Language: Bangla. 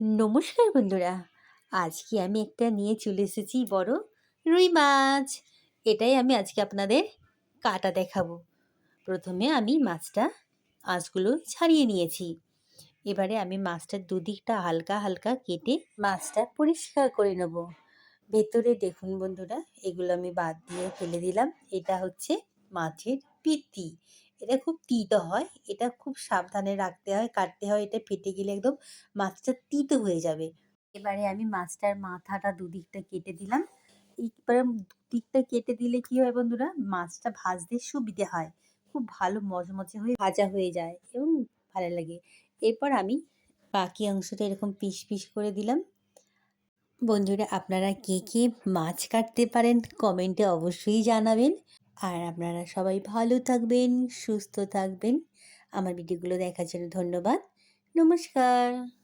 নমস্কার বন্ধুরা। আজকে আমি একটা নিয়ে চলে এসেছি বড় রুই মাছ। এটাই আমি আজকে আপনাদের কাটা দেখাবো। প্রথমে আমি মাছটা আঁশগুলো ছাড়িয়ে নিয়েছি। এবারে আমি মাছটার দুদিকটা হালকা হালকা কেটে মাছটা পরিষ্কার করে নেব। ভেতরে দেখুন বন্ধুরা, এগুলো আমি বাদ দিয়ে ফেলে দিলাম। এটা হচ্ছে মাছের পিত্তি। এটা খুব তিতো হয়, এটা খুব সাবধানে রাখতে হয়, কাটতে হয়। এটা ফেটে গেলে একদম মাছটা তিতো হয়ে যাবে। এবারে আমি মাছটার মাথাটা দুদিকটা কেটে দিলাম। এবারে দুদিকটা কেটে দিলে কি হয় বন্ধুরা, মাছটা ভাজতে সুবিধে হয়, খুব ভালো মচমচে হয়ে ভাজা হয়ে যায় এবং ভালো লাগে। এরপর আমি বাকি অংশটা এরকম পিস পিস করে দিলাম। বন্ধুরা, আপনারা কে কে মাছ কাটতে পারেন কমেন্টে অবশ্যই জানাবেন। আর আপনারা সবাই ভালো থাকবেন, সুস্থ থাকবেন। আমার ভিডিওগুলো দেখার জন্য ধন্যবাদ। নমস্কার।